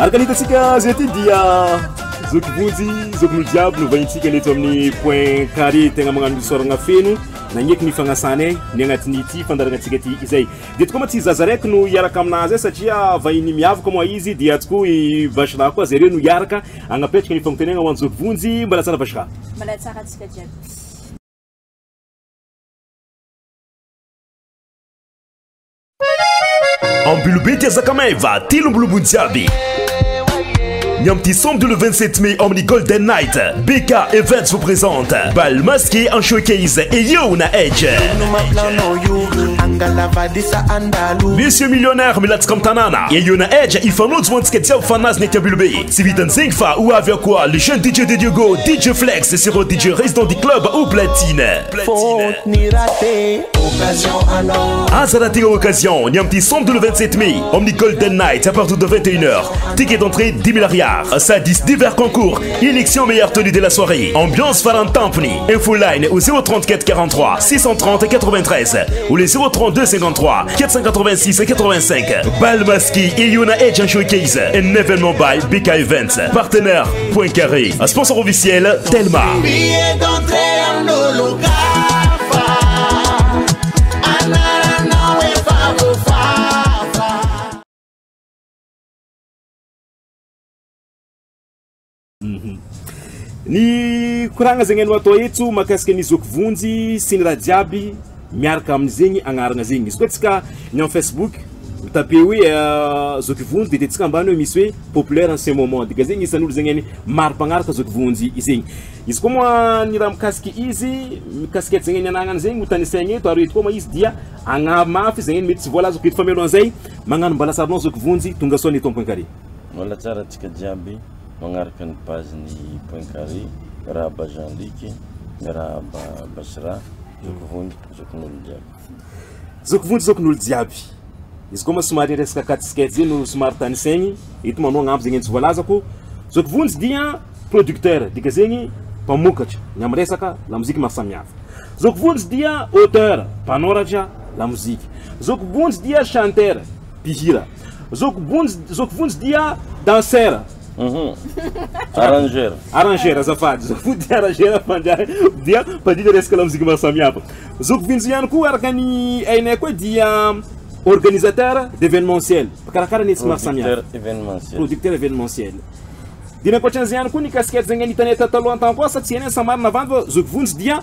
Arkanitatsika zay ty dia zoky vonjy zokin'olo jiaby no vahintsika neto amin'ny point carré tegna magnano misoragna feno nagneky ny fagnasanay ny agnatin'ity fandaragnatsika ty izay dia tokoa tsy zaza raiky no hiaraka aminazy satria vahiny miavaka moa izy dia tokoa i Bachra koa zareo no hiaraka agnapetraka ny fagnontaniagna ho an'ny zoky vonjy mbala tsara Bachra mbala tsara atsika jiaby. Ambulubeti Zakameva, Tilumblubun Diaby. Nyamti Sombre le 27 mai, Omni Golden Night. BK Events vous présente Bal masqué en showcase et Yona Edge. Monsieur millionnaire Milat Kamtanana et Yona Edge, il faut nous montrer que Fanas n'est qu'Ambulubé. Si vite un Zingfa ou avec quoi le jeune DJ de Diogo, DJ Flex, c'est le DJ résident du club ou platine. Azaraté occasion, Nyamti Sombre le 27 mai, Omni Golden Night à partir de 21h. Ticket d'entrée 10 000 $. Sadis divers concours, élection meilleure tenue de la soirée. Ambiance Faran Tampni. Info line au 034 43 630 93 ou le 032 53 486 85. Bal masqué et Yona Edge en showcase. Un événement by BK Events. Partenaire Point Carré. Un sponsor officiel Telma. Ny koragna zegny no atao etso makasika ny zoky vonjy sy ny raha jiaby miaraka amin'izegny agnaragna zegny izy koa tsika ny amin'ny Facebook mitape hoe zoky vonjy dia tsika ambany hoe misy hoe populaire en ce moment dika zegny isan'olo zegny maro mpagnaraka zoky vonjy izegny izy koa moa ny raha mikasiky izy mikasiky eto zegny ny anagnany zegny ho tanisaigny eto ary eto koa ma izy dia agnamafy zegny mety tsy voalazako eto famelo an'izay magnano mbala saronao zoky vonjy tonga soa ny eto Point Carré wala tsara atsika jiaby manaraka ny page ny Point Carré raha ba Jean-Luc raha ba Bachra zoky vonjy zokin'olo jiaby zoky vonjy zokin'olo jiaby izy koa ma somary resaka katiskety zay no somary tanisaigny eto manao agnampo zegny tsy voalazako zoky vonjy dia producteur dika zegny mpamokatra ny amin'ny resaka la mozika maro samihafa zoky vonjy dia auteur mpanoratra la mozika zoky vonjy dia chanteur mpihira zoky vonjy dia danseur arrangeur azafady zoky vonjy dia arrangeur dia mpadida resaka la mozika maro samihafa zoky vonjy ihany koa araka ny ainay koa dia organisateur d'événementiel karakara netsika maro samihafa producteur événementiel dina ankoatran'izay ihany koa ny casquette zegny anitanay taloha an-tany koa sa tsy hainay samarina avandy fa zoky vonjy dia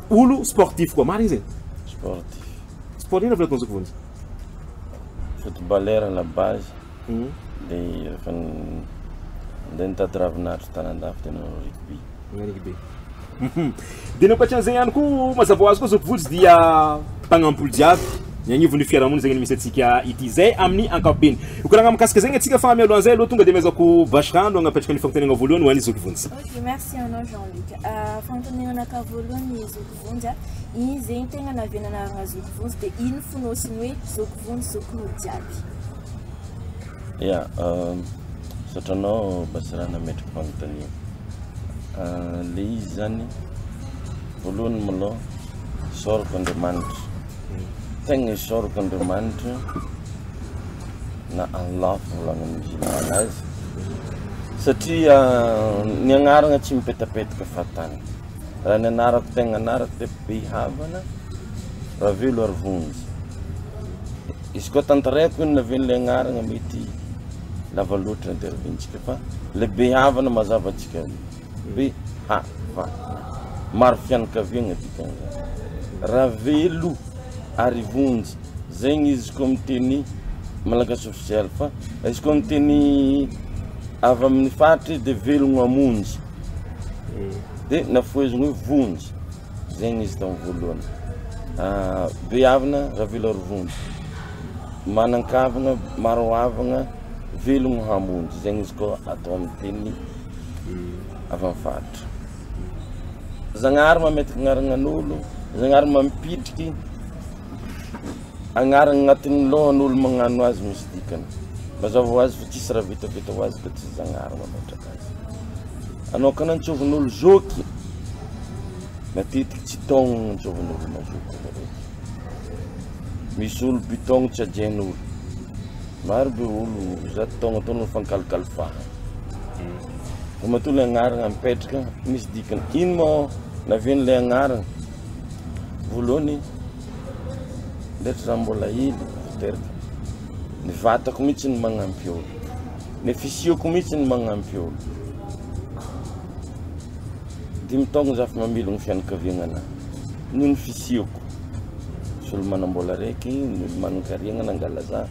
olo sportif koa marigny zegny sport ina volaton'ny zoky vonjy footballeur à la base dia rehefa ndeha nitady ravinahitra tanan-dafy tena rugby dia ny ankoatran'izay ihany koa mazava ho azy koa zoky vonjy dia mpagnampoly jiaby ny agnivon'ny fiarahamonina zegny misy atsika ity zay amin'ny ankapobeny ikoragna mikasika zegny atsika fa mialoha an'izay aloha tonga dia mezako Bachra no agnapetraka ny fagnontaniagna voalohany ho an'ny zoky vonjy. Ok, merci anao Jean-Luc. Fagnontaniagnanaka voalohany zoky vonjy iny zegny tegna naviana anaragna zoky vonjy dia ino fonosiny hoe zoky vonjy zokin'olo jiaby. Ya, satranao Bachra nametraka fagnontaniagna le izy zany voalohany maloha soroko Andriamanitra tegna isoroko Andriamanitra na Allah volagna amin'ny azy satria ny agnarana tsy mipetapetaka fatany raha ny anarako tegna anarako dia be havana raha velo ary vonjy izy koa tantarako iny naven'le agnarana mety lava loatra dia ravintsika fa le be havana mazava atsika be havana maro fianakaviagna dikan'izany raha velo ary vonjy zegny izy koa miteny malagasy officiel fa izy koa miteny avy amin'ny fatra dia velogno amonjy dia nafoezogno hoe vonjy zegny izy tamin'ny voalohany be havana raha velo ary vonjy manan-kavagna maro havagna velogno hamonjy zegny izy koa atao amin'ny teny avy amin'ny fatra zagnahary mametaka agnaranan'olo zagnahary mampitriky agnarana agnatin'ny lohan'olo magnano azy misy dikany mazava ho azy fa tsisy raha vitavita ho azy ka tsy zagnahary mametraka azy anao ka nantsovin'olo zoky matetiky tsy taogno nantsovin'olo mazoky rehetra misy olo bitogno tsy ajen'olo maro be olo za tonga tono fankalkal fa matolo agnarana mipetraka misy dikany ino mo naven'le agnarana voalohany ndraiky za mbola hely teraka ny vatako mihitsy ny magnampy olo ny fisioko mihitsy ny magnampy olo dimy taogno za fa mamelogno fianakaviagnana noho ny fisioko solo manambola raiky ny olo manan-kariagna nangala za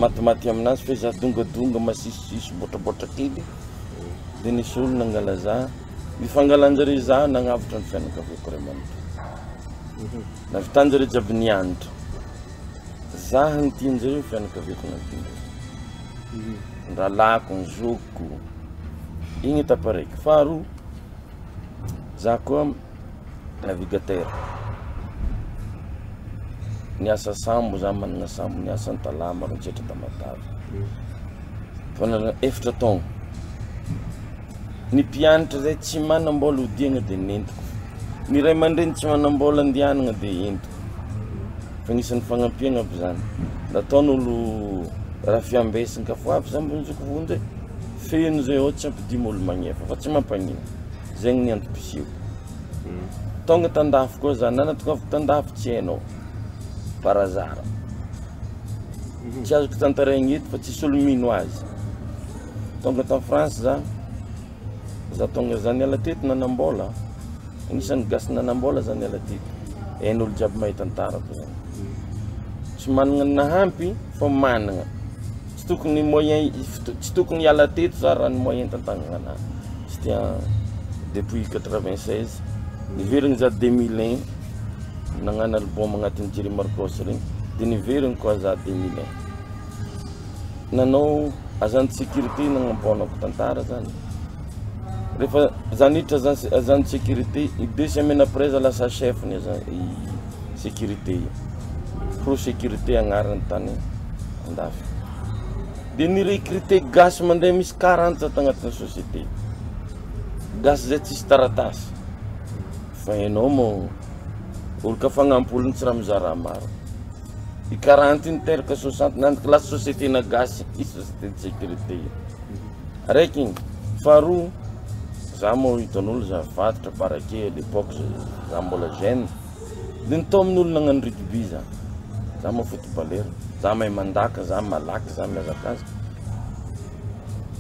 matimaty aminazy fe za dongadonga masisisy botrabotra kely dia nisy olo nangala za mifangalanjare za nagnavitra ny fianakaviako ray aman'ito navitanjare jiaby nianitra za hanitianjare fianakaviako navitanjare ndralako ny zoko igny taparaiky faharoa za koa navigateur niasa sambo za manana sambo niasa Antalama Rontsetra Tamatavy fa efatra taogno ny mpianatra zay tsy manambola odiagna dia nentiko ny ray aman-dreny tsy manambola andianagna dia entiko fa gnisan'ny fagnampiagna aby zany nataon'olo raha fiambesiny ka fo avy za mbo nizoko vonjy feno zay ao tsy ampidimy olo magnefa fa tsy mampagnina zay ny antom-pisio tonga tandafy koa za nanatokaviko tandafy tsy hainao parazara tsy azoko tantaraigny eto fa tsisy olo mino azy tonga ta France za tonga za niala teto nanambola anisan'ny gasy nanambola za niala teto hain'olo jiaby mahitantarako zany tsy managna nahampy fa managna tsy tokony moyen tsy tokony hiala teto za raha ny moyen tantagnana c'était depuis 96 niverigny za 2001 nagnano album agnatin'ny Thierry Marcos regny dia niverigny koa za 2001 nanao agent de sécurité nagnamboanako tantara zany rehefa za niditra agent de sécurité 2 semaines après za lasa chef ny sécurité pro sécurité agnarany tany andafy dia nirecruté gasy mandeha misy 40 za tagnatin'ny société gasy zay tsisy taratasy fa hainao mo olo ka fagnampy olony tsy raha mizara maro i 40 iny teraka 60 nandika lasa société na gasy i société de sécurité araiky igny faharoa za mo hitan'olo za fatitra parake à l'époque za mbola jeune dia nitao amin'olo nagnano rugby za mo footballeur za mahay mandaka za malaky za miazakazaka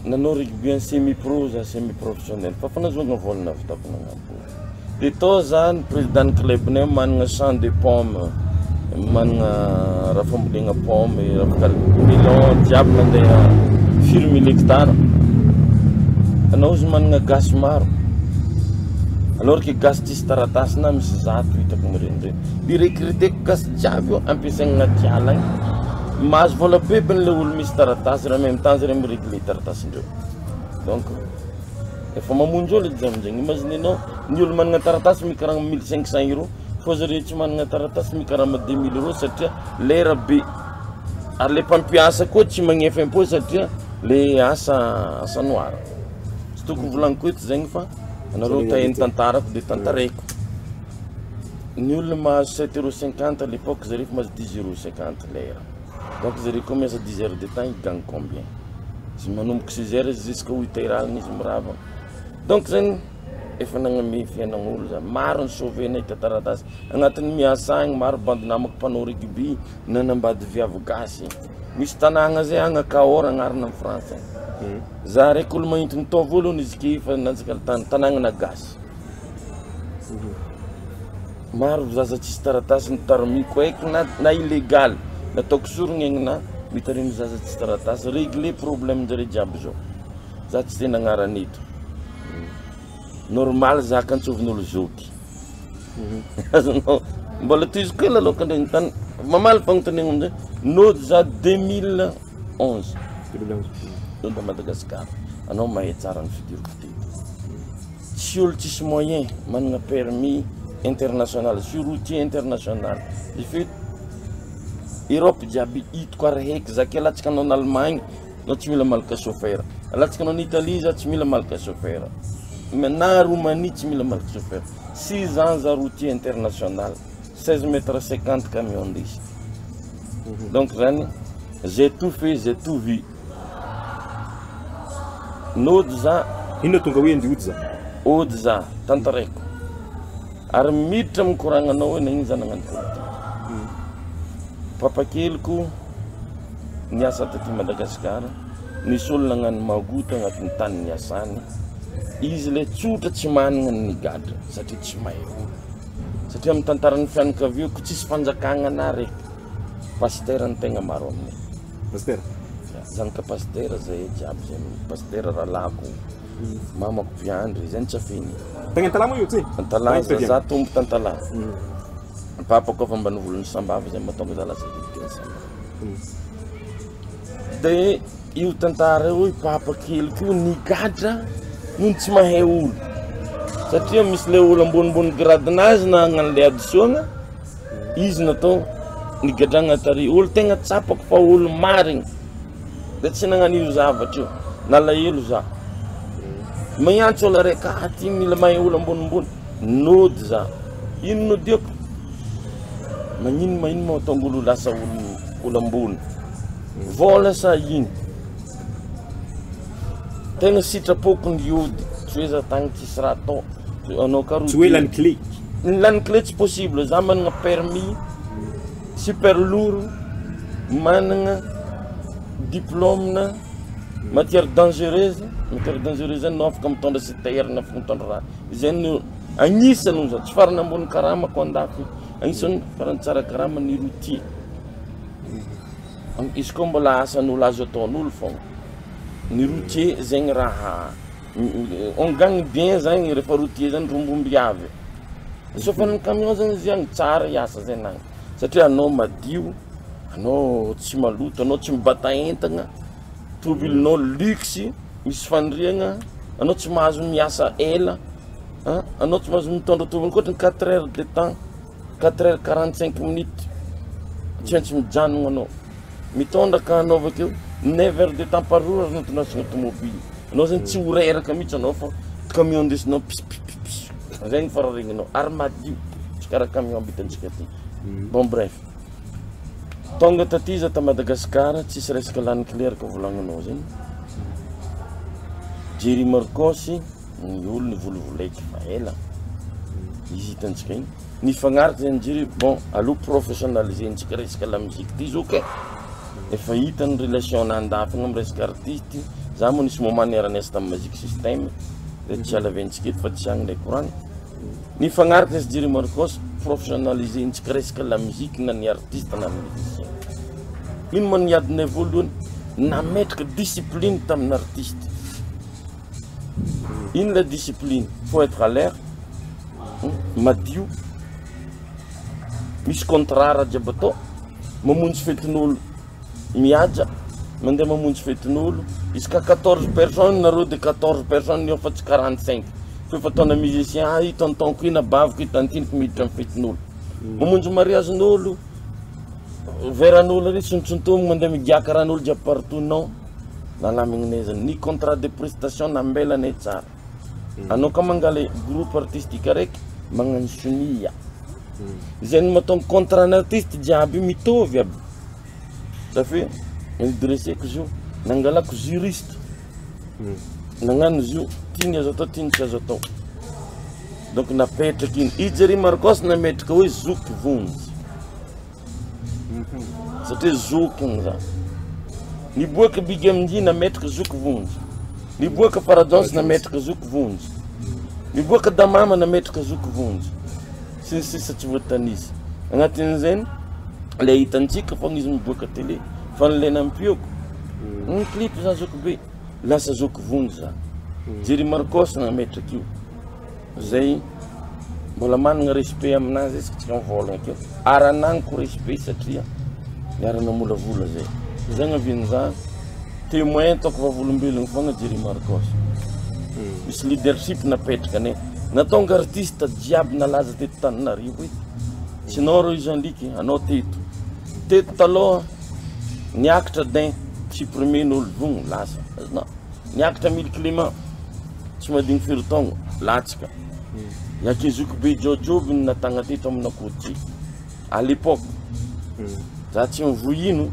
nanao rugby en semi pro za semi professionnel fa fanazoagna volana vitako nagnampo dia tao za ny président ny club nay managna champ de pomme managna raha fambolegna pomme raha melon jiaby mandeha 4000 hectares anao izy managna gasy maro alors que gasy tsisy taratasy na misy zato hitako mirenireny dia recruteko gasy jiaby io ampiasaigna agnaty ala igny mahazo vola bebe n'le olo misy taratasy raha même temps zare miregle taratasindreo donc efa mamonjy olo izy amin'izay imagine anao ny olo managna taratasy mikaragna 1500 euro fa zare tsy managna taratasy mikaragna 2000 euro satria lera be ary le mpampiasa koa tsy magnefa impôt satria le asa noara tsy tokony volagniko eto zegny fa anareo taheny tantarako dia tantaraiko ny olona mahazo 7,50 à l'époque zare fa mahazo 10,50 lera donc zare koa miasa 10 heures de temps i gagne combien sy manomboka 6 heures jusqu'à 8 heures alina izy mirava donc zany efa nagname fiainagn'olo za maro ny sauvé-na hita taratasy agnatin'ny miasa agny maro bandy namako mpanao rugby nanambady viavy gasy misy tanàgna zay agny Cahors agnarana amin'ny France za raiky olo magnenty nitao voalohany izy ke fa nanjaka tanàgnana gasy maro zaza tsisy taratasy nitaromiko haiky na illégal nataoko sorogny agnina mitarimy zaza tsisy taratasy réglé problème njare jiaby zao za tsy tena agnaran'eto normal za ka antsovin'olo zoky azonao mbola toiziko ela aloha kandregny tany mamaly fagnotanegna amin'izay nody za 2011 nody a Madagascar anao mahay tsara ny fidiriko teto tsy olo tsisy moyen managna permis international sur routier international de fait Europe jiaby hitako araiky za ke alatsika anao en Allemagne anao tsy mila malaka chauffeur alatsika anao en Italie za tsy mila malaka chauffeur na Roumanie tsy mila malaka chauffeur 6 ans za routier international 16 mètres 50 camion ndisy donc zany j'ai tout fait, j'ai tout vu. Nody za ino tonga hoe andiody za ody za tantaraiko ary miditra mikoragnanao hoe nagnino za nagnano politique. Papakeliko niasa taty Madagasikara, nisy olona nagnano magoto agnatin'ny tany niasany, izy le tsotra tsy manana ny gadra satria tsy mahay olo, satria amin'ny tantaran'ny fianakaviako tsisy fanjakagna na raiky. Pasteur ny tegna maro aminay. Pasteur zanaka pasteur zay jiaby zay pasteur rahalako mamako Viandry zay ntsafiny tegna talamo io ty talamo za tombo tantalamo papako fa mbany volony sambava zay matonga za lasa vidiny sambava de io tantara io papa keliko io nigadra noho tsy mahay olo satria misy le olo ambonimbony gradinazy na hagnano le addition izy natao nigadragna tary olo tegna tsapako fa olo marigny de tsy nagnano io zavatra io nalahelo za magnantso olo araiky aty mila mahay olo ambonimbony nody za ino nodiako magnino mahatonga olo lasa olo ambony vola sa ino tegna sitrapoko ny ody tsy hoe za tagny tsisy raha atao anao karo tsy hoe lany clé lany clé tsy possible za managna permis super lourd managna diplôme na matière dangereuse zany no afaka mitondra CTR na afaka mitondra raha zany agnisany za tsy farany ambony karama ko andafy agnisany farany tsara karama ny routier izy koa mbola asan'olo azo ataon'olo fogna ny routier zegny raha on gagne bien zany rehefa routier zany rombomby avy sauf ny camion zany zany tsara iasa zay nagny satria anao madio anao tsy maloto anao tsy mibata entagna tobilinao luxe misy fandriagna anao tsy mahazo miasa ela anao tsy mahazo mitondra tobiny koatra 4 heures de temps 4 heures 45 minutes tsy maintsy mijanogna anao mitondra ka anao avakeo 9 heures de temps par jour anao tondrasana tomobile anao zany tsy horeraka mihitsy anao fa camion ndesinao pispipipis zegny fararegninao ary madio tsy karaha camion bitantsika ty bon bref tonga taty za ta Madagasikara tsisy resaka lany clair ka volagninao zany Jerry Marcos ny olo ny volovolaiky fa ela izy hitantsika igny ny fagnaraka zany Jerry bon aloha professionnalisentsika resaka la musique ty zo ke efa hita ny relation nandafagna amin'ny resaka artiste za moa nisy moment niara-niasa tamin'ny Magic System de tsy alaventsika eto fa tsy agny ndraiky koragny ny fagnaraka izy Jerry Marcos professionnalisentsika resaka la musique na ny artiste na ny musicien ino moa ny adiny voalohany nametraka discipline tamin'ny artiste ino la discipline faut être à l'air madio misy contrat raha jiaby atao mamonjy fetin'olo miaja mandeha mamonjy fetin'olo izy ka 14 personnes nareo de 14 personnes nio fa tsy 45 fa fataona musicien i tontonko ina baviko itantiniko miditra amin'ny fetin'olo mamonjy mariagen'olo veran'olo ary tsontsontomigny mandeha migiaka rahan'olo jiaby partout non nalamingnay zany ny contrat de prestation nambelanay tsara anao ka mangala groupe artistique araiky magnano sonia zany mahatonga contrat n'artiste jiaby mitovy aby safe nidresseko zio nangalako juriste nagnano zio tiany azo atao tiany tsy azo atao donc napetraky iny i Jerry Marcos nametraka hoe zoky vonjy satria zoky igny za niboaka Big MD nametraka zoky vonjy niboaka Faradons nametraka zoky vonjy niboaka Damama nametraka zoky vonjy sisa tsy voatanisy agnatin'izany le hitantsika fogna izy miboaka télé fa nilena ampioko ny clip za zoky be lasa zoky vonjy za Jerry Marcos nametraka io zay mbola managna respect aminazy izy tsika mivolagna akeo aranagniko respect satria niarana molavola zay zagny avin'za témoin taoko vavolombelogno fogna Jerry Marcos misy leadership napetraka anay natonga artiste jiaby nalaza teto Tananarivo ety sinao ro Jean-Luc anao teto taloha niakatra din supprimen'olo vogno lasa non niakatra Mille Clément tsy madigny firy-taogno latsaka yaky zoky be jojoby ny natagna teto amin'Akodji à l'époque za tsy mivoino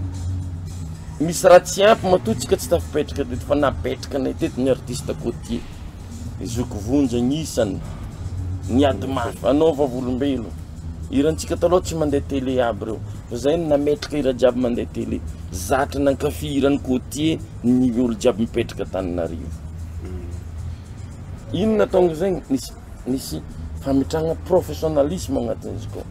misy raha tsy ampy matotsika tsy tafipetraka teto fa napetraka anay teto ny artiste côtier izoko vonjy agnisany ny ady mafy anaova volombelo irantsika taloha tsy mandeha télé aby reo fa zay nametraka ira jiaby mandeha télé zatra nankafirany côtier ny olo jiaby mipetraka Tananarivo inona tonga zegny nisy famitrahana professionnalisme agnatin'izy koa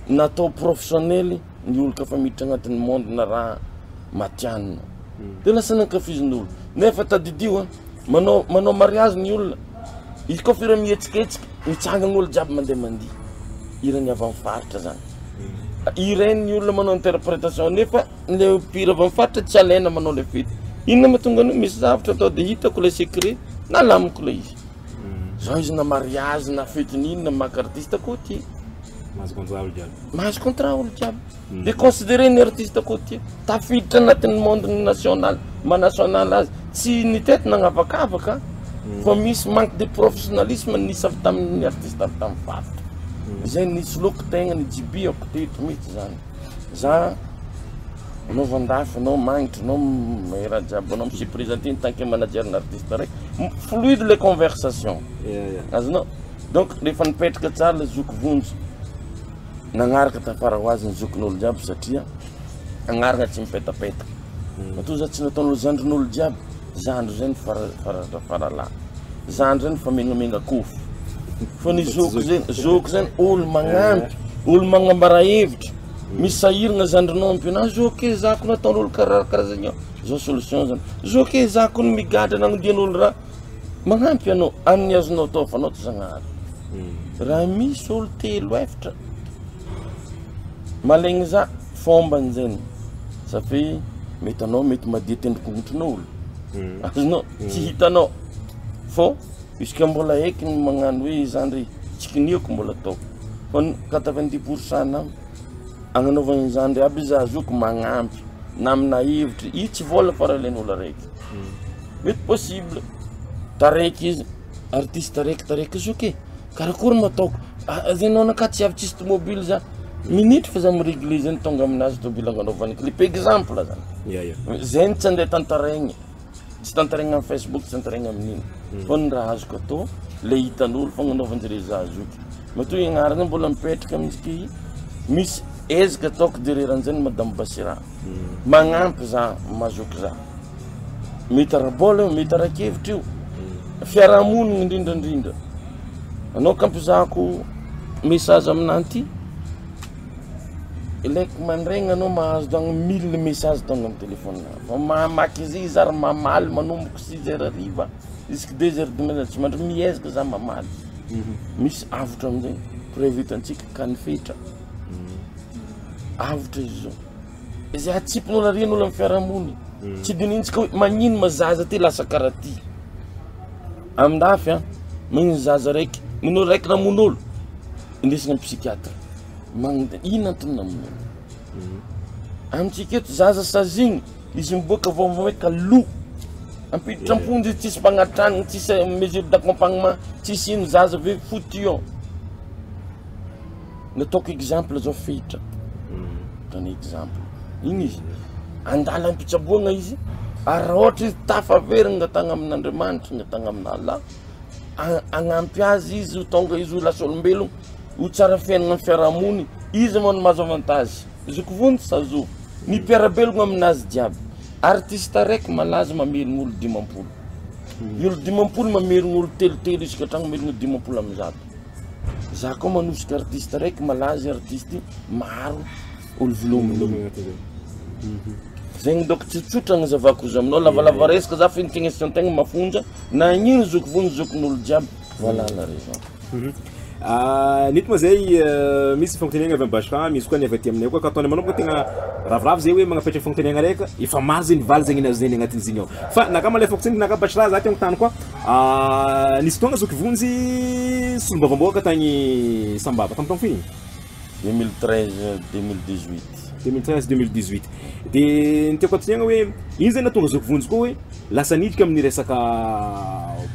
natao professionnel ny olo ka famiditra agnatin'ny monde na raha matianina de lasa nankafizin'olo nefa tadidio manao mariage ny olona izy koa fira mihetsiketsika mitsangana olo jiaby mandeha irany avy amin'ny faritra zany ireny ny olona manao interprétation nefa le pire avy amin'ny faritra tsy alaina manao le fety inona mahatonga anao misy zavatra atao de hitako le secret na lamiko le izy zao izy na mariage na fety n'inona maka artiste côtier mahazo contrat olo jiaby de considéré ny artiste côtier tafiditra anatin'ny monde national manational azy tsy ny tety nagnavakavaka fa misy manque de professionnalisme nisy avy tamin'ny artiste avy tamin'ny faritra zay nisy loko tegna ny jibiako teto mihitsy zany za anao vandafy anao magnitry anao raha jiaby anao misiprésente tant que manager ny artiste raiky fluide les conversations azonao donc rehefa nipetraka tsara le zoko vonjy nagnaraka tafara ho azy ny zokin'olo jiaby satria agnarana tsy mipetapetaka matoa za tsy nataon'olo zandrin'olo jiaby zandro zay ny farala zandro zay ny famengamena kofo fa ny zoko zany olo magnampy olo magnambara hevitra misy sahiragna zandrinao ampionao zoke zako nataon'olo karazany ao zao solution zany zoke zako ny migadra nagnodian'olo raha magnampy anao amin'ny azonao tao fa anao tsy zagnahary raha misy olo telo efitra malegny za fombany zany safy mety anao mety madia tendrikongotron'olo azonao tsy hitanao fô iska mbola eky ny magnano hoe zandry tsikiniako mbola ataoko fa 90% agnanaovany zandry aby za azoko magnampy na amina hevitra i tsy vola faralen'olo araiky mety possible taraiky izy artiste taraiky zoke karakory mataoko zay anao naka tsy avy tsisy tomobile za minitra fa za miregle zany tonga aminazy tomobile agnanaovany clip exemple zany zany tsy andeha tantaraigny tsy tantaraigna amin'ny Facebook tsy tantaraigna amin'iny fa ny raha azoko atao le hitan'olo fagnanaovanjare za azoky matoa ignarana mbola mipetraka amin'izy misy ezaka ataoko dereran'izany madame Basira magnampy za mazoky za mety arabola mety arakevitra io fiarahamonigny indrindrandrindra anao kampizako message aminanty ilaiky mandraigna anao mahazo dagny 1000 message tonga amin'ny telefone fa mamaky izy zary mamaly manomboka 6h jusque 2h du matin tsy mandry miezaka za mamaly misy avotra amin'izay prévitantsika kanifetra avotra izy zao izay atsipin'olo arian'olo amin'ny fiarahamony tsy dinintsika hoe magnino mazaza ty lasa karaha ty amindafy magnino zaza raiky min'olo raiky namon'olo indesina psychiatre ino antony namon'olo amintsika eto zaza sazigny izy miboaka vaovao hoe ka lo ampiditra amponjy izy tsisy mpagnatrany tsisy mesure d'accompagnement tsisy ino zaza ve fotio nataoko exemple zao fehitra tany exemple igny izy andala ampitsaboagna izy ary raha ohatra izy tafaverigny ngatagna amin'Andriamanitra ngatagna amin'Allah agnampy azy izy ho tonga izy ho lasa olombelogno ho tsara fiainagna amin'ny fiarahamony izy moa ny mahazo avantage zoko vonjy sazo ny mpiarabelogno aminazy jiaby artiste raiky malaza mamerigny olo 50 olo 50 mamerigny olo telotelo isaka hatragny mamerigny 50 amin'zato za koa manosika artiste raiky malaza artiste maro olo volomolomigna zegny donc tsotsotra agnazavako izy aminao lavalava resaka za fintegnesantegna mafonja na gnino zoko vonjy zokon'olo jiaby voilà la raison nito moa zay misy fagnotaniagna avy Bashra misy koa ny avy aty aminay koa ka ataony manao tegna ravoravo zay hoe magnapetraka fagnotaniagna raiky efa maro zay nivaly zegny nazo zany agnatin'izy igny ao fa nakamalefa kotsiny naka Bashra za tegna tany koa nisy tonga zoky vonjy solombavamboaka tagny Sambava tamin'ny taogno finy 2013-2018 de nitiako atsigna hoe iny zay natonga zoky vonjy koa hoe lasa niditra amin'ny resaka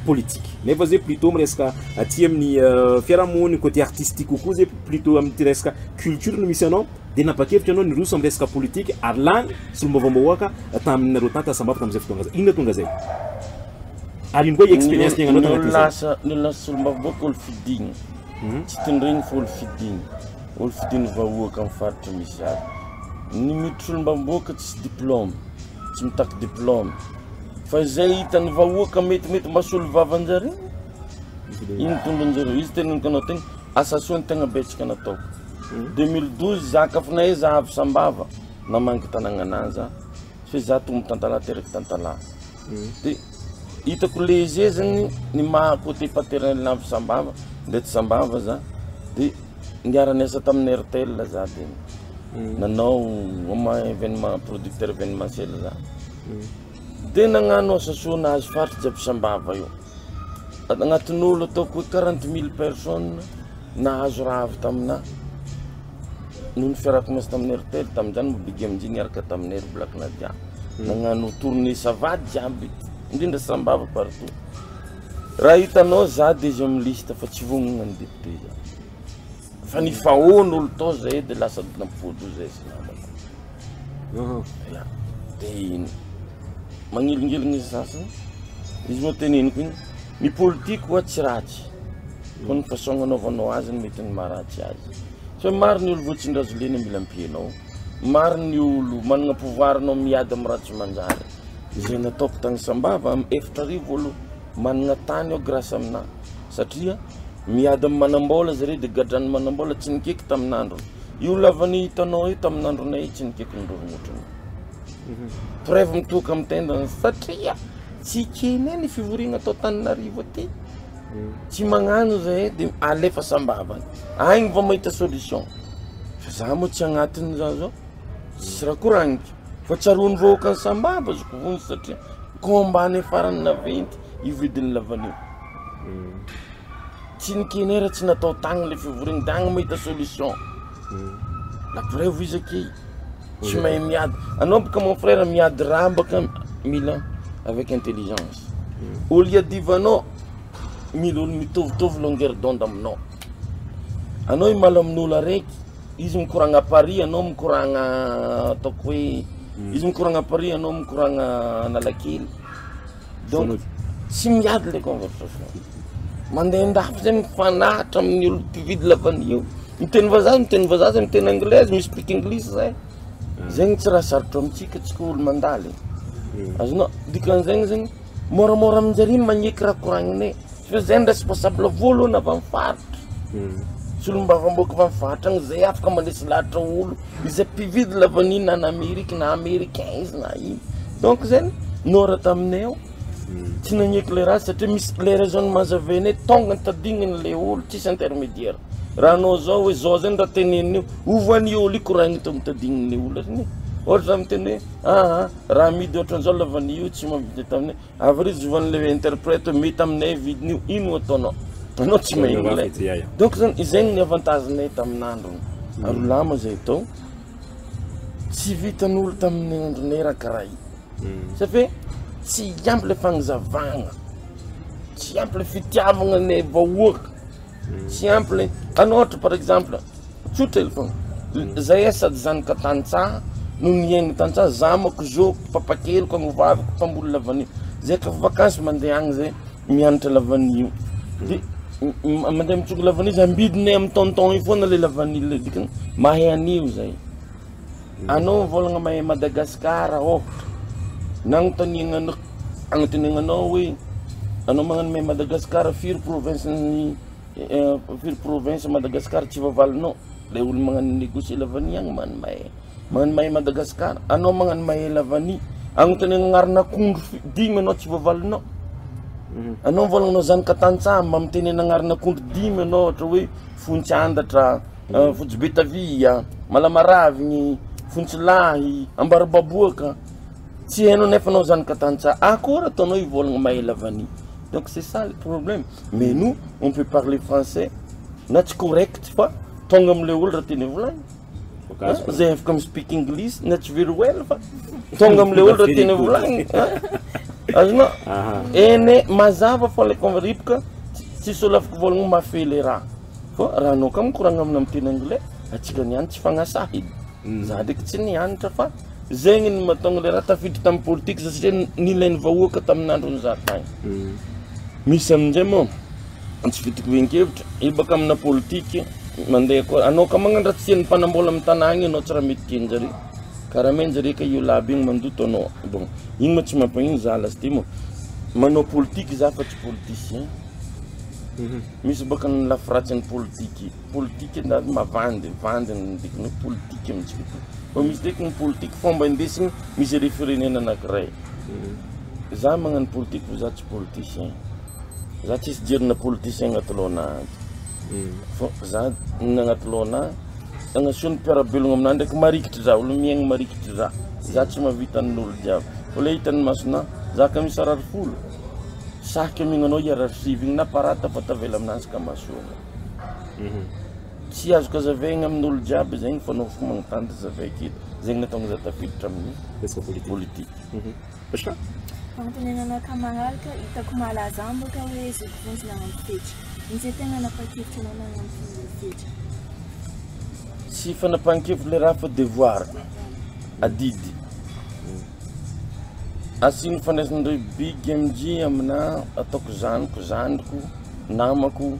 politique nefa zay plutôt miresaka aty amin'ny fiarahamony côté artistique kokoa zay plutôt amin'ny resaka culture no misy anao dia napakevitra anao ny roso amin'ny resaka politika ary lany sy lombavaombahoaka taminareo tanta sambava tamin'izay fotoana zay inona tonga zay ary ino koa expérience tegna anao lasa lombavaombahoaka olo fidigny tsy tindregny fa olo fidigny vahoaka amin'ny faritra misy azy ny miditry lombavaombahoaka tsy diplôme tsy mitaky diplôme fa izay hitany vahoaka metimety masolo vavanjare ino tombonjare izy teneniko anao tegna asa soa ny tegna betsaka nataoko 2012 za kafinay za avy sambava namangy tanagnaanazy fa za tombo tantala teraky tantala dia hitako léger zany ny maha côté paternel avy sambava ndeha tsy sambava za dia niarany asa tamin'ny RTL za dia nanao oma événement producteur événementiel za dia nagnano asa soa nahazo faritra jiaby sambava io agnatin'olo ataoko 40 000 personnes nahazo raha avy tamina noho ny fiarako masy tamin'ny RTL tamin'izany mobigi amin'izay niaraka tamin'ny Black Nadia nagnano tournée savady jiaby indrindra sambava partout raha hitanao za deuxième liste fa tsy vognona ny député za fa ny fahoan'olo tao zay dia lasa nampody zay sy namako dia magnilingilina izy sasany izy moa teneniko igny ny politique oa tsy ratsy fa ny façon anaovanao azy ny mety ny maharatsy azy fa maro ny olo voatsindrazo lena mila ampianao maro ny olo managna pouvoir anao miady amin'ny ratsy manjary izay nataoko tagny sambava amin'ny efatra arivo olo managna tany ao grâce amina satria miady amin'ny manambola zare dia gadrany manambola tsy nikeky tamin'andro io lavany hitanao io tamin'andronay tsy nikeky nyroromotrany preuve mitoka amin'ny tendany satria tsy keny ny fivoriagna atao Tananarivo aty tsy magnano zay dia alefa sambava agny va mahita solution fa za moa tsy agnatiny za zao tsy raha koragniko fa tsaroany vahoaka ny sambava zoko vony satria kombany farany naventy ividiny lavanio tsy nikeny raha tsy natao tagny le fivoriagna dia agny mahita solution la preuve izy ake tsy mahay miady anao baka mon frère miady raha baka mila avec intelligence olo iadivanao mila olo mitovitovy longueur d'onde aminao anao imala amin'olo araiky izy mikoragna Paris anao mikoragna ataoko hoe izy mikoragna Paris anao mikoragna Analakely donc tsy miady le conversation mandeha ndafy zay mifanahatra amin'ny olo mpividy lavanio miteny vazazy miteny anglaise mi speak english zay zegny tsy raha sarotro amintsika tsika olo mandaly azonao dikan'zegny zegny moramora aminjary magneky raha koragninay fa zay ny responsable voalohany avy amin'ny faritra sy olo mbavamboaka avy amin'ny faritra agny zay afaka mandesy lahatra olo izay mpividy lavanio na Amerika na américain izy na ino donc zegny nora taminay ao tsy nagneky le raha satria misy le raisonnement zavenay tonga ny tadigniny le olo tsisy intermédiaire raha anao zao hoe zao zany raha teneniny ovany olo io koragny to mitadigniny olo zany ohatra miteny hoe raha midy ohatran'izao lavanio tsy mavidy taminay avy ry zovan'le interprète mety aminay vidin'io ino ataonao anao tsy mahay donc zany izegny ny avantagenay tamin'androny ary lama zay tao tsy vitan'olo tamin'ny andronay raha karaha io satria tsy ampy le fagnazavagna tsy ampy le fitiavagna ny vahoaka tsy ampy le anao ohatra par exemple tsotra hely fogna zay sady zanaka tantsaha no niaigny tantsaha za mako zoko papakeloko agnovaviko mpamboly lavanio zay ka vakansy mandeha agny zay mianatra lavanio dia mandeha mitsoky lavanio zay ambidinay amin'ny tonton io foana le lavanio le dikany mahay anio zay anao mivolagna mahay Madagasikara ohatra na agnotaninanao hoe anao magnano mahay Madagasikara firy province Madagasikara tsy vavalinao le olo magnano négocier lavanio agny magnano mahay Madagasikara anao magnano mahay lavanio agnotanina agnarana akondro dimy anao tsy vavalinao anao mivolagna zanaka tantsaha mba mitenena agnarana akondro dimy anao ohatra hoe fontsiandatra fotsy betavia malamaravigny fontsilahy ambarababoaka tsy hainao nefa anao zanaka tantsaha akory ataonao ivolagna mahay lavanio donc c'est ça le problème mais nous on peut parler français na tsy correct fa tonga am'le olo raha teny volagny zay afaka mi speak english na tsy very well fa tonga am'le olo raha teny volagny azonao ene mazava fa le converipaka tsisy olo afaka volagny mafy le raha fa raha anao ka mikoragna amina amin'ny teny anglais atsika niany tsy fagnasahidy za ndraiky tsy nianatra fa zegny ny mahatonga le raha tafiditra tamin'ny politika satria nilainy vahoaka tamin'androny za tagny misy amin'izay moa tsy fitiko venkevitra ibaka amina politika mandeha koa anao ka magnandratsian'ny mpanambola amin'ny tanàgna anao tsy raha mety kenjare karaha menjare ka io laby igny mandoto anao bon igny ma tsy mampagnino za lasty moa manao politika za fa tsy politicien misy baka ny lafiratsiny politika na mavandy ndikiny politika amintsika fa misy ndraiky ny politika fomba indesigny misy refirenena anankiray za magnano politika fa za tsy politicien za tsisy jerina politicien agnaty loanahy fa za agnaty loanahy agnaseho ny mpiarabelogno aminah ndraiky marikitry za olo miaigny marikitry za tsy mahavita n'olo jiaby fa le hitany masona za ka misy arary folo saky aminanao iarary sivy igny na parata fa tavela aminazy ka masoana tsy azoko azavaigna amin'olo jiaby zegny fa nao fo magnotanty zavaiky zegny natonga za tafiditra amin'ny politika Fagnontaniana kamaharaka hitako malaza amboka hoe zokovonjy nagnampy fetry. Misy tegna napakevitra anao nagnampy fetry. Tsy fanapahan-kevitra le raha fa devoir adidy. Asiny fandraisan'ireo big MG amina ataoko zandriko, namako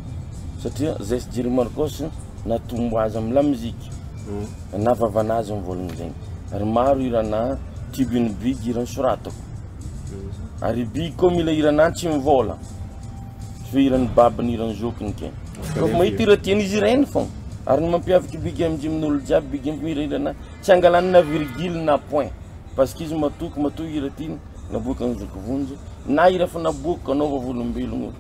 satria zay sy Jiri Marcos natombo azy amin'ny lamozika. Navavana azy amin'ny volony zegny. Ary maro irana tibiny big irany soratako. Ary big koa mila irana tsy mivola. Fa irany babany irany zokiny ke. Kofa mahita iratiany izy ireny fogna. Ary ny mampiavaky big MG amin'olo jiaby big MG irana tsy angalany na virgule na point. Parce que izy matoky iratiny naboaka ny zokovonjy na ira fa naboaka anao volombelogno.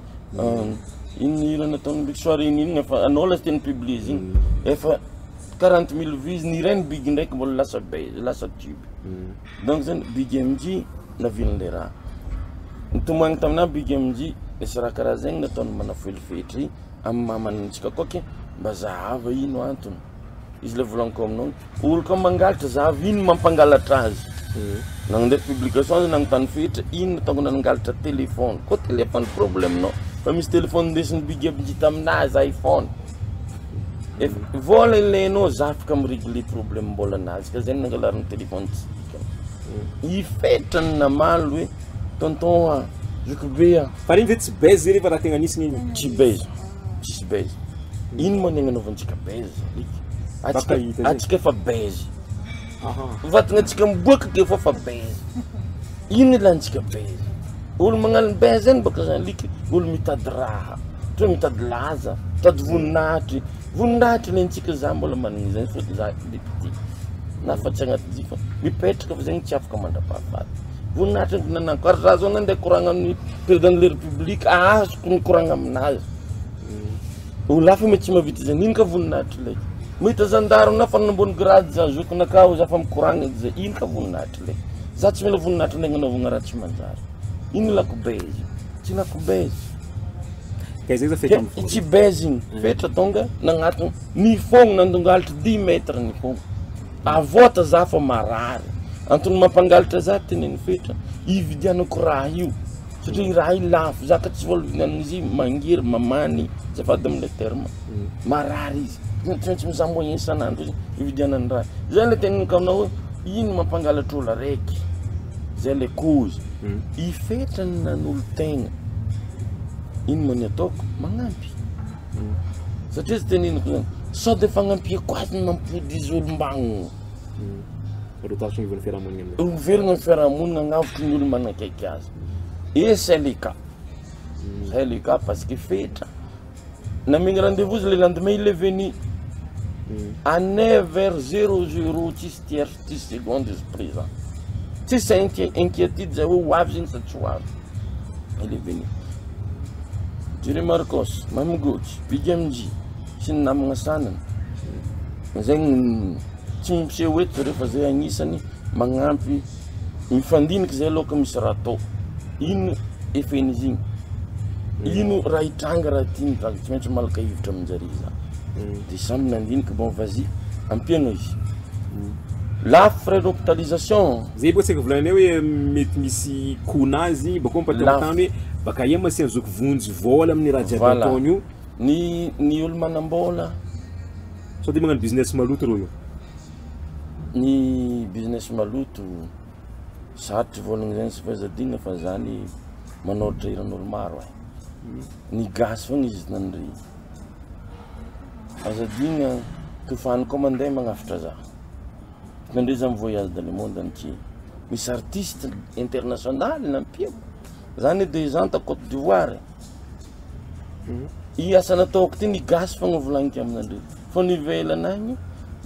Iny irana ataony big soirée iny fa anao la teny publier igny efa 40,000 vues ni ireny big ndraiky mbola lasa base lasa tube. Donc zany big MG navilon'le raha. Nitomagny taminah big MG nisy raha karaha zegny nataony manafelifetry amin'ny mamanitsika koke mba zahava ino antony. Izy le volaniko aminao olo ka mangalatra zahava ino mampangalatra azy. Nandeha publication azy nagnotany fetra ino tonga nangalatra téléphone ko téléphone problème no fa misy téléphone ndesin'ny big MG taminazy iPhone. Vola ilainao za afaka mirégler problème mbola nazy ka zegny nangalariny téléphone tsika. Ifetrany namaly hoe tonton Zokobea fa igny tsy base zay rehefa raha tegna nisy igny tsy base tsisy base ino mo nagnanaovantsika base atsika efa base vatagna atsika miboaka ke fa base ino ilantsika base olo magnano base zany baka zany liky olo mitady raha toa mitady laza mitady voninahitry lentsika za mbola managny zany fa za député na fa tsy agnaty jifa mipetraka fa zegny tsy afaka mandrapahafaty voninahitry nanako ary za zao nandeha koragna amin'ny président de la république azoko ny koragna aminazy olo hafa mety tsy mahavita zany ino ka voninahitry lay mahita zandaro na fa nambony grade za zoko nakao za fa mikoragna zay ino ka voninahitry lay za tsy mila voninahitry lay gnanaovagna raha tsy manjary ino lako base tsy lako base tsy base igny fetra tonga nagnatony ny fogna nandongalitra 10 mètres ny fogna avota za fa marary antony mampangalitra za teneny fetra ividianako raha io satria raha io lafo za ka tsy volavignan'izy mangiry mamany zafady am'le terme marary izy tsy mizambo isan'andro izy ividianany raha zay le teneniko aminao hoe ino mampangalatra olo araiky zay le cause ifetrany nan'olo tegna ino mo ny ataoko magnampy satria tsy teneniko zany sao de fagnampiko azy mampody izy olombagno overigna ny fiarahamonina agnavotry ny olo manakaiky azy c'est le cas parce que fetra namegny rendez-vous le lendemain il est venu à 9h00 tsisy tiers tsisy seconde izy présent tsisy inquiétude zay hoe ho avy zegny sa tsy ho avy il est venu Jiri Marcos Mamgotsy Big MG sy ny namagna sanany zegny tsy miseho eto rehefa zay agnisany magnampy mifandiniky zay aloka misy raha atao ino efen'izy igny ino raha hitranga raha tiany tsy maintsy malaka hivitra aminjare za de samby nandiniky bon vas-y ampiagna izy la frais d'hospitalisation zay boka tsika volanay hoe mety misy konazy bako mpatantany hoe baka ia masy zokovonjy vola amin'ny raha jiaby ataony io ny olo manambola sao de magnano business maloto reo io Ny business maloto sarotry volagna zany sy fahazadigna fa zany manoratra iran'olo maro ny gasy fogna izy nanry azadigna tofany koa mandeha magnafitra za nandre za voyage dans le monde entier misy artiste international nampiako zany 2 ans ta Côte d'Ivoire i asa nataoko ty ny gasy fogna volagniko aminandre fo nivelana agny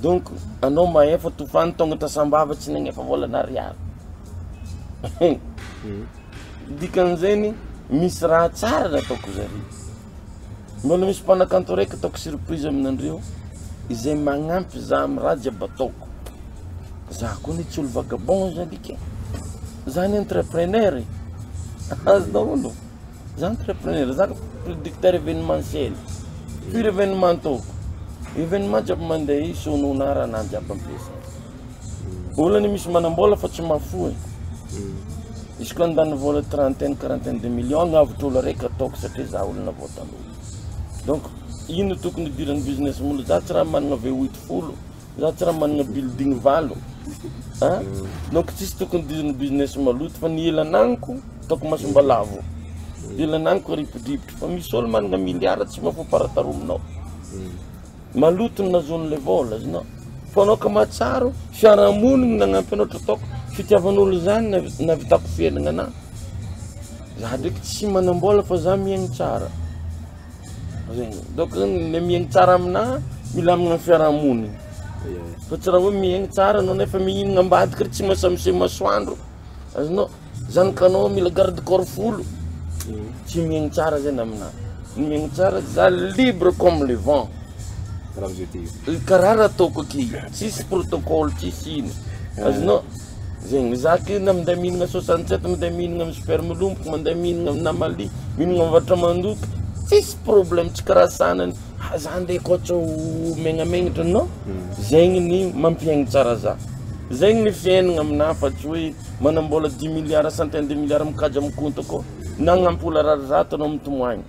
donc anao maefa tofany tonga tasambavatsy nagnefa volana ariary dikan'izany misy raha tsara nataoko zary mbola misy mpanakanto raiky ataoko surprise aminandreo izay magnampy za amin'ny raha jiaby ataoko za koa ny tsy olo vagabond zany ike zany entrepreneur azy daolo za entrepreneur za producteur événementiel firy événement ataoko événement jiaby mandeha sonona raha na jiaby ampiasa olany misy manambola fa tsy mafoe izy koa andany vola 30-40 de millions agnavitra olo raiky ataoko satria za olona voataloha donc ino tokony idiran'ny business molo za tsy raha managna ve 80 za tsy raha managna building valo donc tsisy tokony idiran'ny business maloto fa ny elananiko ataoko masombalavo elananiko ripidripitry fa misy olo managna milliard tsy mafaparatarominao maloto na zone le vola zinao fa anao ka matsaro fiarahamonigny nagnampy anao trataoko fitiavan'olo zany navitako fiainagna ana za ndraiky tsy manambola fa za miaigny tsara donc le miaigny tsara amina mila amina fiarahamonigny fa tsy raha hoe miaigny tsara anao nefa mihinagna ambadika tsy masamise masoandro azonao zanakanao mila garde corps folo tsy miaigny tsara zany amina miaigny tsara za libre comme le vent karaha raha ataoko aky tsisy protocole tsisy ino azonao zegny za ky na mandeha mihinagna 67 mandeha mihinagna amin'ny supermelompoka mandeha mihinagna amin'ny namali mihinagna amin'ny vatra mandoky tsisy problème tsy karaha sanany za andeha koatra megnamegnatra no zegny ny mampiaigny tsara za zegny ny fiainagna amina fa tsy hoe manambola 10 milliards centaine de milliards mikajy amin'ny compte ko na agnampola rarazato anao mitomagny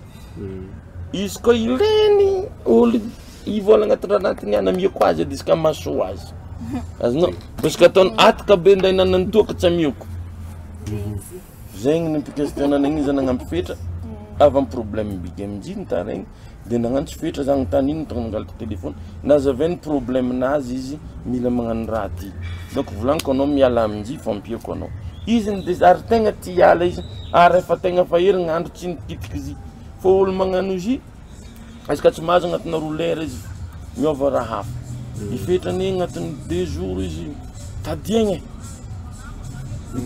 izy koa ileny olo ivola agnaty ranatiny ana mioko azy edy izy ka masoa azy azonao parce que ataony ataka be nday nanany toaka tsy amioko zegny ny mpikestionana igny izy nagnampy fetra avy amin'ny problème bigy aminjiny ta regny dia nagnantso fetra za agnontany ino tonga nangalaka téléphone nazavainy problème nazy izy mila magnano raha ty donc volagniko anao miala aminji fa ampiako anao izy ny de ary tegna ty hiala izy ary efa tegna fa herignandro tsy nikitiky izy fa olo magnano izy izy ka tsy mahazo agnatina rouleur izy miova raha hafa ifetrany agnatin'ny 2 jours izy tadiagna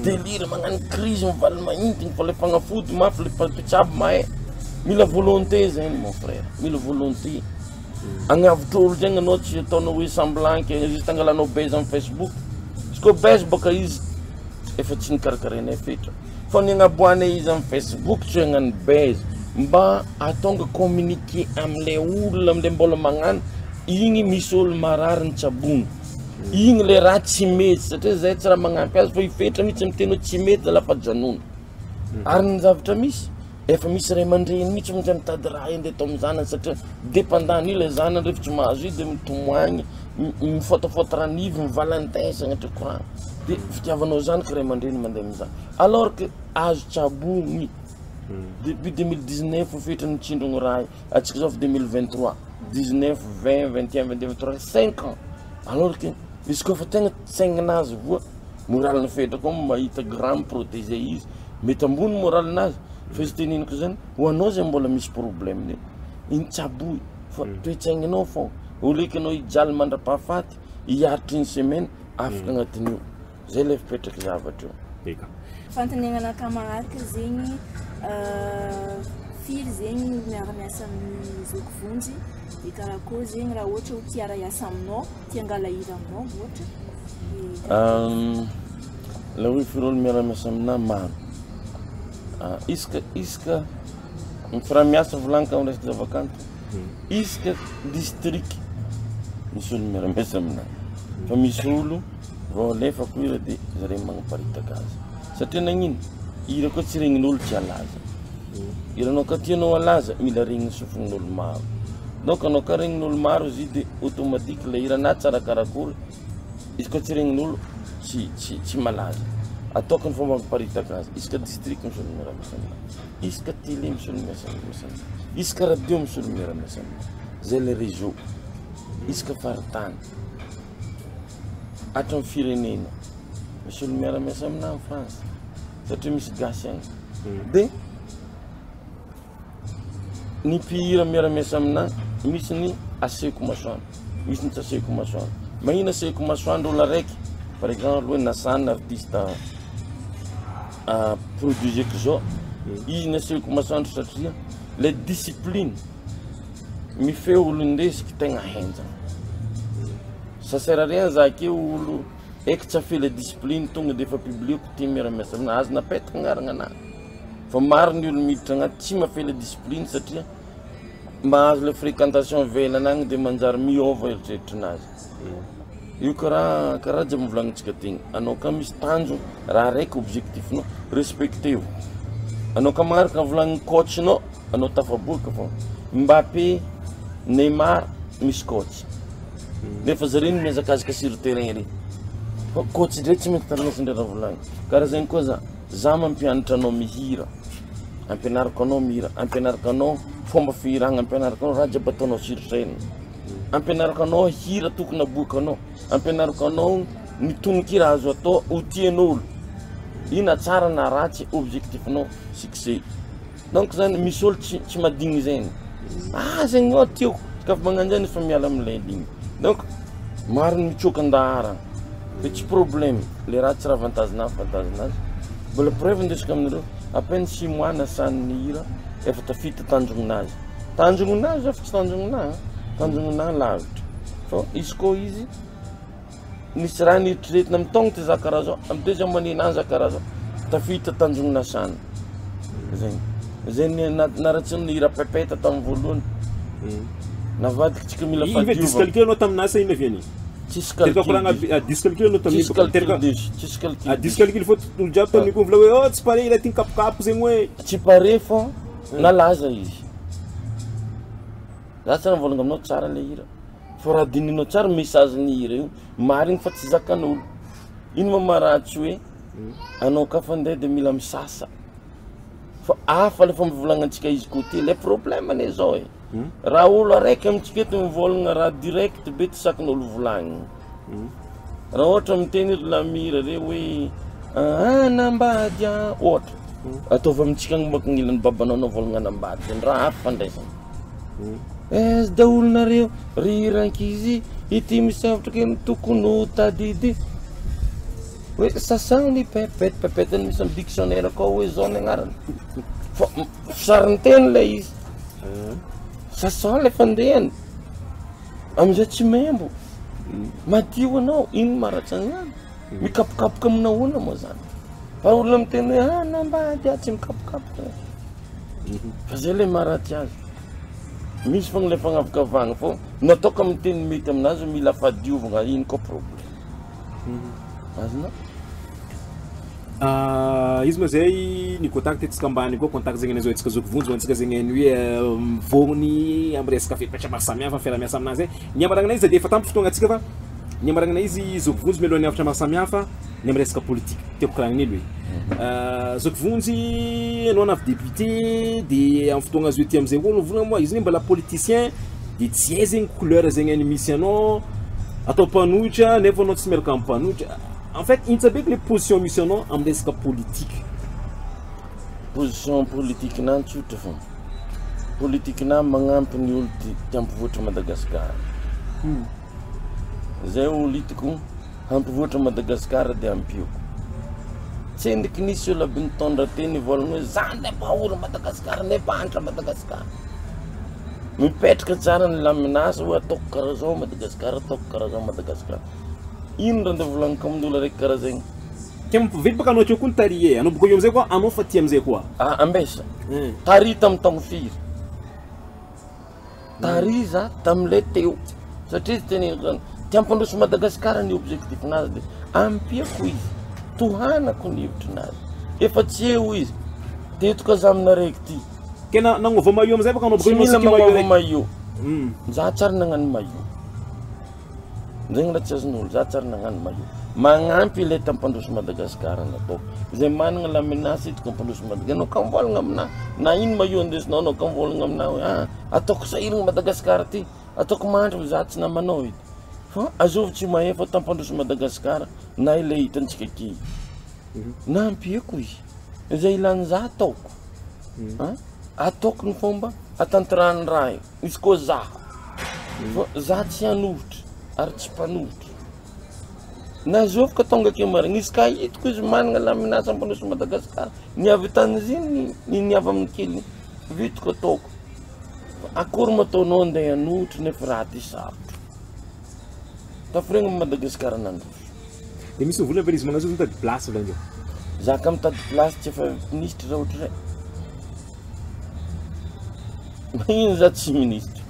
délire magnano crise mivaly mahintigny fa le fagnafody mafy le mpitsabo mahay mila volonté zany mon frère mila volonté agnavitra olo zegny anao tsy ataonao hoe semblant ke izy tangalanao base amin'ny Facebook izy koa base baka izy efa tsy nikarakarena fetra fa ny agnaboanay izy amin'ny Facebook tsy hoe agnano base mba atonga communiquer am'le olona am'le mbola magnano igny misy olo marary ny tsabony igny le raha tsy mety satria zay tsy raha magnampy azy fa ifetra mihitsy miteno tsy mety lafa janona ary ny zavatra misy efa misy ray aman-dreny mihitsy mintsy mitady raha ende atao amin'ny zanany satria dépendant ile zanany rehefa tsy mahazo izy dia mitomoagny mifotafoty ranivy mivalantin sagnatria courant dia fitiavanao zany ka ray aman-dreny mandeha amin'izany alors que azo tsabony depuis 2019 fefetra nitsindrogno raha atsika zao fa 2023 19 20 21 22 23 5 ans alors que izy koa fa tegna tsaignaanazy voa moraliny fetra koa mahita grand protégé izy mety ambony moralinazy fa izy teniniko zany ho anao zay mbola misy problème ne iny tsaboy fa toetsaigninao fô oleky anao hijaly mandra-pahafaty hiaritry 1 semaine afaka agnatin'io zay le fipetraky zavatra io fantanenana camarade zegny firy zegny miara-miasa amin'ny zokovonjy dia karakôry zegny raha ohatra ho tia raha-iasa aminao tia angala hira aminao ohatra la hoe firy olo miara-miasa amina maro isaka mifara-miasa volagniko amin'ny resaka zavakanto isaka district misy olo miara-miasa amina fa misy olo vao alefako hira dia zareo magnaparitaka azy satria nagnino hira koa tsy regnin'olo tsy alaza hiranao ka tianao alaza mila regniny sofonin'olo maro donc anao ka regnin'olo maro izy dia automatique le hira na tsara karakory izy koa tsy regnin'olo tsy malaza ataoko ny fomba miparitaka azy isaka district misy olo miara-miasa aminazy isaka télé misy olo miasa aminazy isaka radio misy olo miara-miasa aminazy zay le réseau isaka faritany hatramin'ny firenena misy olo miara-miasa aminahy en France satria misy gasy agny dia ny mpihira miara-miasa aminahy misy ny aseko masoandro misy ny tsy aseko masoandro mahina aseko masoandro olo araiky par exemple hoe nasana artiste produiseko zao izy ny aseko masoandro satria le discipline mifeo olo indesiky tegna henjana ça sert à rien za akeo olo eky tsy afe le discipline tonga dia efa publieko ty miara-miasa aminahy azo napetaka agnarana anahy fa maro ny olo miditra agnaty tsy mafe le discipline satria mahazo le fréquentation velana agny dia manjary miova eritreritrinazy io karaha jiaby mivolagnintsika tegny anao ka misy tanjo raha raiky objectifinao respecteo anao ka magnaraka volagnin'ny coachinao anao tafaboaka fô Mbappé Neymar misy coach nefa zareo ny miazakazaka sur terrain reny fa coach ndray tsy mety taranasindraha raha volagny karaha zegny koa za mampianatra anao mihira ampianarako anao mihira ampianarako anao fomba fihiragna ampianarako anao raha jiaby ataonao sur scène ampianarako anao hira tokony aboakanao ampianarako anao ny tononkira azo atao ho tian'olo ina tsara na ratsy objectifinao succès donc zany misy olo tsy madigny zegny zegny ao tiako kafa magnano zany fa miala amin'ilay ligny donc maro ny mitsoka andahara fa tsy problème le raha tsy raha avantagenazy mbola preuve indesika aminareo à peine 6 mois nasan'ny hira efa tafita tanjoninazy efa tsy tanjoninahy lavitra fa izy koa izy nisy raha nieritriretina amin'ny taogno ty za karaha zao amin'ny deuxième année nazy za karaha zao tafita tanjonina sana zegny naratsiny ny hira pepeta tamin'ny voalohany navadiky tsika mila fadiova disqualifié anao taminasa iny aviany tsisy disqualifié anao tamin'ny disqualifié fô olo jiaby tamin'ny koa vola hoe tsy pare ila ty kapokapo zegny hoe tsy pare fô nalaza izy za tsara mivolagna aminao tsara le hira fa raha dininao tsara message-ny hira io marigny fa tsy zakan'olo ino mamaratsy hoe anao ka fandeha dia mila misasa fa hafa le fa mivolagnantsika izy côté le problème ane zao raha olo araiky amintsika eto mivolagna raha direct be ty sakin'olo volagniny raha ohatra miteny ry lamira re hoe nambady ohatra ataova amintsika agny maka gn'ilany babanao anao volagna nambady zany raha hafa fandraisana sy da olonareo rirankizy ity misavatra kely tokony ho tadidy hoe sasagny pepetany misy amin'ny dictionnaire koa hoe zao ny agnarany fa fisariny teny le izy sasa le fandehany amizay tsy membo madio anao ino maratsany zany mikapokapoka aminao ona moa zany fa olona miteny hoe nambady tsy mikapokapoka fa zay le maratsy azy misy fogna le fagnavakavagna fô nataoko amin'ny teny mety aminazy mila fadiovagna ino koa problème azonao izy moa zay ny contact atsika ambany koa contact zegny anazao atsika zoko vonjy antsika zegny ny hoe mivôgny amin'ny resaka fepetra maro samihafa fiaramiasa aminazy e ny amaragna izy dia efa tampy fotoagna atsika fa ny amaragna izy zoko vonjy mialohan'ny hafatra maro samihafa ny amin'ny resaka politique tiako karagniny hoe zoko vonjy anao navy député dia amin'ny fotoagna azo ety am'izay olo volagna moa izy ny mbola politicien dia tsy hay zegny couleur zegny any misy anao atao mpanohitra nefa anao tsy miaraka amin'ny mpanohitra en fait intsabeky le position misy anao amin'ny resaka politique position politique na tsotra fô politique na magnampy ny olo ty ampivoatra Madagasikara zay olo hitako hampivoatra Madagasikara dia ampioko tsy endriky nisy olo aby nitondra teny volagna hoe zany le mpahory Madagasikara ne mpanitra Madagasikara mipetraka tsara ny laminasa hoe ataoko karaha zao Madagasikara ataoko karaha zao Madagasikara ino raha ndeha volagniko amin'olo araiky karaha zegny ke mampively baka anao atreo koa ny tarie anao boko eo amizay koa anao fa ty amizay koa ambesa tary tamin'ny taogno firy tary za tam'le teo satria tsy teneniko zany ty ampandroso Madagasikara ny objectifnazy dia ampiako izy tohanako ny hevitrinazy efa tsy eo izy tetoka za aminaraiky ty ke nagnova maillot amizay baka anao boko eo mila magnova maillot za tsara nagnano maillot zegny la tsy azon'olo za tsara nagnano maio magnampy le tampandroso Madagasikara natao zay managna la menace itako ampandroso Madagasikara anao kamvolagna amina na ino maio andesinao anao kamvolagna amina hoe ataoko sahiragna Madagasikara ty ataoko mandry za tsy namanao edy fa azovy tsy mahefa tampandroso Madagasikara na ile hitantsika aky na ampiako izy zay ilany za ataoko ataoko ny fomba atanterahany raha io izy koa za tsy hanohitra ary tsy mpanohitra na zovy ka tonga ake marigny izy ka hitako izy managna la menace ampandroso Madagasikara ny avy tan'izy ny avy amin'ny kely vitako ataoko akory mataonao andeha hanohitra nefa raha ty sarotro tafiragna Madagasikara nandroso de misy vola avy izy magnazo mitady place avy andreo za ka mitady place tsy efa ministre raha ohatra zay ino za tsy ministre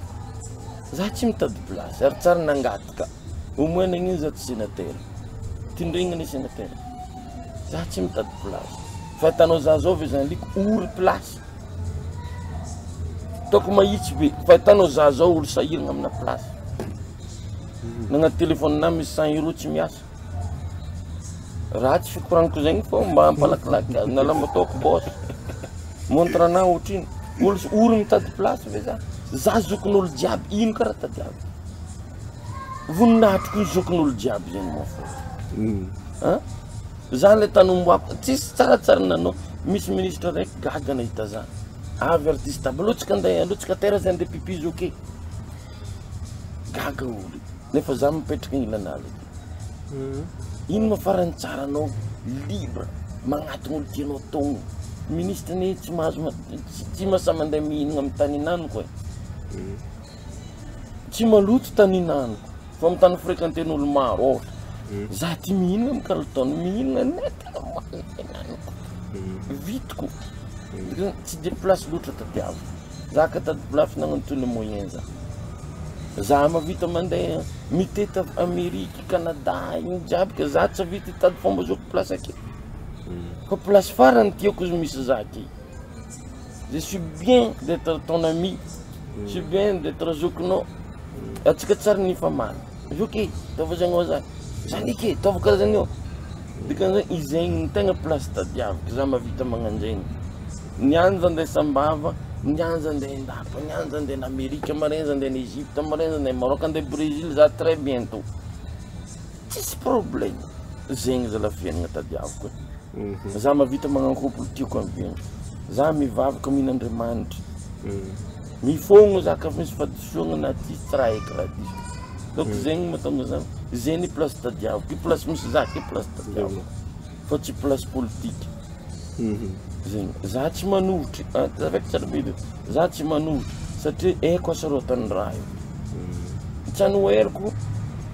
za tsy mitady place ary tsara nangataka omoena ino za tsy sénateur tindregna ny sénateur za tsy mitady place fa hitanao za zao ve zany liko ory place toko mahitsy be fa hitanao za zao olo sahiragna amina place nagnaty telefônina misy 100 € tsy miasa raha tsy fikoragniko zegny fô mba ampalakilaky azy nalamba ataoko bosy montre ana ohatriny olo ory mitady place ve za zokin'olo jiaby ino karaha tadiaby voninahitroko io zokin'olo jiaby zegny mafo za le tanomboako tsisy tsaratsara nanao misy ministre raiky gaga nahita za avy artiste aby alotsika andeha alotsika terra zay andeha pipi zoke gaga olo nefa za mipetraka ilanazy ino mafarany tsara anao libre magnatony olo tianao togno ministre ne tsy mahazo tsy masama andeha mihinagna amin'ny tany inaniko tsy maloto tany inaniko fa amin'ny tany fréquenten'olo maro ohatra za ty mihinagna amin'ny Carlton mihinagna netaka inaniko vitiko tsy de place loatra tadiavo za ka tady place nagnano tous les moyens za mavita mandeha miteta Amerika Canada ino jiaby ka za tsy vita hitady fomba zoko place aky fa place farany tiako izy misy za aky je suis bien d'être ton ami je suis bien d'être zokinao atsika tsara ny famana zoke tova zegny za zany ke tova karaha zany io dikan'izay izegny ny tegna place tadiaviko za mavita magnanjegny nianja andeha Sambava nianja andeha Indapa nianja andeha n'Amerika marenza andeha n'Egypte marenza andeha Maroc andeha Brésil za très bientôt tsisy problème zegny za la fiainagna tadiaviko za mavita magnano couple tiako amin'ny fiainagna za mivavaka amin'Andriamanitra mifogno za ka misy fadisoagna na tsisy raha eky raha diso donc zegny mahatonga za zegny place tadiaviko i place misy za ke place tadiaviko fa tsy place politique zegny za tsy manohitry zaveko tsara be za tsy manohitry satria eko asarotany raha io tsy anoheriko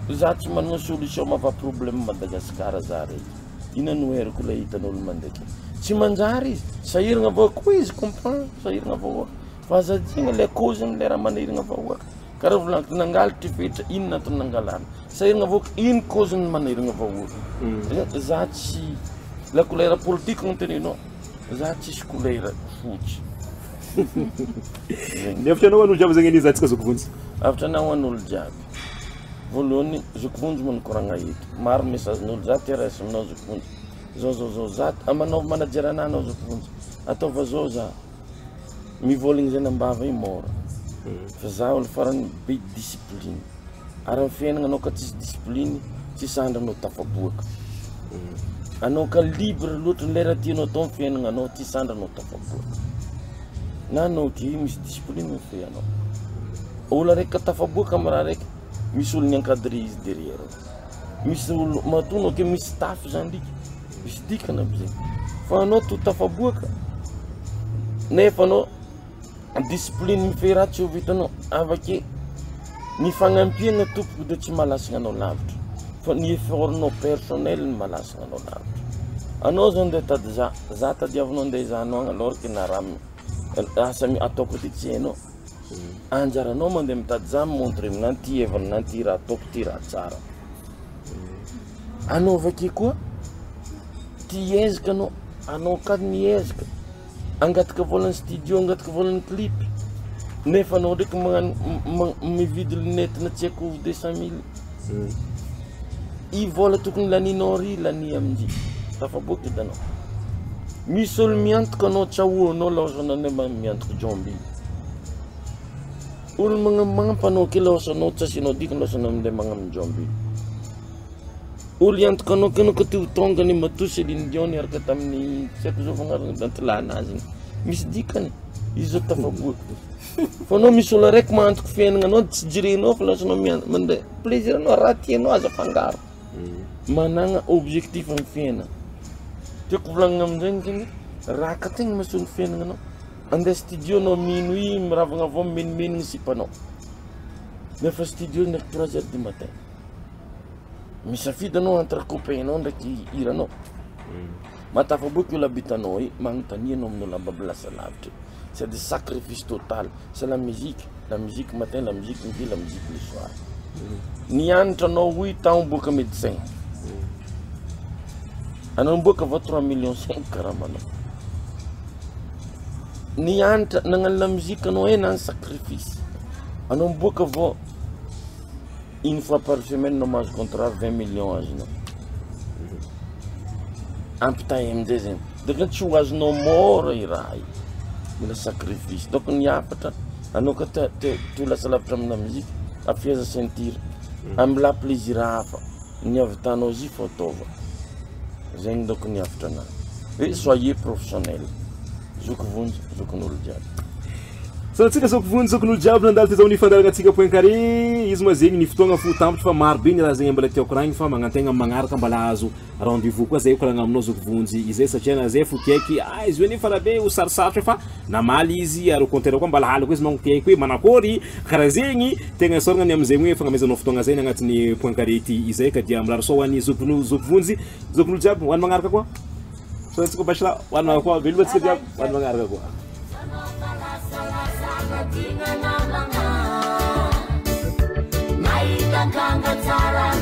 za tsy managna solution mava problème Madagasikara za reky ino anoheriko le hitan'olo mandeky tsy manjary izy sahiragna avao koa izy comprend sahiragna avao fa azadina le cause le raha manahiragna avao karaha volaniko nangalatry fetra ino natony nangalana sahiragna avao ino cause ny manahiragna avao za tsy la couleur politique no teninao za tsisy couleur fotsy ny avitra anao an'olo jiaby zegny anizy atsika zokovonjy avitra anao an'olo jiaby voalohany zokovonjy manikoragna eto maro messagen'olo za ty raisa aminao zokovonjy zao za amanao manajery anahy anao zokovonjy ataova zao za mivoligny zay nambava io mora fa za olo farany be discipline ary amin'ny fiainagna anao ka tsisy discipline tsisy andro anao tafaboaka anao ka libre loatra lera tianao atao amin'ny fiainagna anao tsisy andro anao tafaboaka na anao ke misy discipline ny fe anao olo araiky ka tafaboaka amin'ny raha raiky misy olo niankadre izy derrière misy olo matonao ke misy staff zany liky misy dikana am'zegny fa anao to tafaboaka nefa anao discipline mifehy raha tsy ho vitanao avake ny fagnampiana tompoko de tsy malasigna anao lavitra fa ny effortnao personnel ny malasigna anao lavitra anao zao andeha tady za tadiavinao andeha izanao agny alors que na raha asa ataoko ty tsy hainao anjaranao mandeha mitady za mimontre nany ty hevana nany ty raha ataoko ty raha tsara anao avake koa ty ezaka anao kady miezaka angataka volany studio angataka volany clip nefa anao ndraiky magnano mividy lunette na tsy haiko 200 000 I vola tokony laninao ry lani amin'zy tafaboaka hitanao misy olo miantoka anao tsahoanao laosanane miantoka jomby olo magnampy ke laosanao tsasinao dikany laosana am'le magnaminy jomby olo iantoka anao kenao ka teo tongany matosy Céline Dion araka tamin'ny tsy haiko zao fagnarana dantilanazy igny misy dikany izy zao tafaboaka fa anao misy olo araiky mahantoka fiainana anao tsy jirenao fa laosanao mandeha plaisir anao raha tianao aza fangaro managna objectif amin'ny fiainana tiako volagnina amin'izay keny raha ka tegna mahasoa ny fiainana anao andeha studio anao minuit miravagna avao menimenigny sipanao nefa studio ndraiky 3 heures du matin misafidy anao entre copainao ndraiky hiranao matafaboaka olo abitanao magnontania anao amin'olo abablasa lavitra c'est des sacrifices total c'est la musique matin la musique midi la musique le soir nianatra anao 8 ans boaka médecin anao boaka va 3 millions 5 karamanao nianatra nagnano la musique anao nan sacrifice anao boaka va une fois par semaine no mahazo contrat 20 millions azonao ampitay am'zay zegny donc tsy ho azonao mora i raha io mila sacrifice donc niafatra anao ka to lasa lavitra amina musique afiaza sentir amla plaisir hafa niavitanao zy fotova zegny donc niafatra na et soyez professionnel zoko vonjy zokon'olo jiaby Santsika soko vonjy zokon'olo jiaby nandalo ty zao ny fandaragna atsika point carré izy moa zegny ny fotoagna fo tampitra fa maro be ny raha zegny mbola tiako koragny fa magnantegna magnaraka mbala azo rendez-vous koa zay koragna aminao zoko vonjy izay satria na zay fo tiaiky izy hoe nefa rabe ho sarosarotra fa namaly izy ary au contraire koa mbala halako izy magnotiaiky hoe manakory karaha zegny tegna soragna ny am'zegny hoe fagnamezanao fotoagna zay agnatin'ny point carré ty izay ka dia miraro so hoan'ny zoko vonjy zokon'olo jiaby hoany magnaraka koa so atsika bachela hoany magnaraka koa veloma atsika jiaby hoany magnaraka koa Maika kanga tsara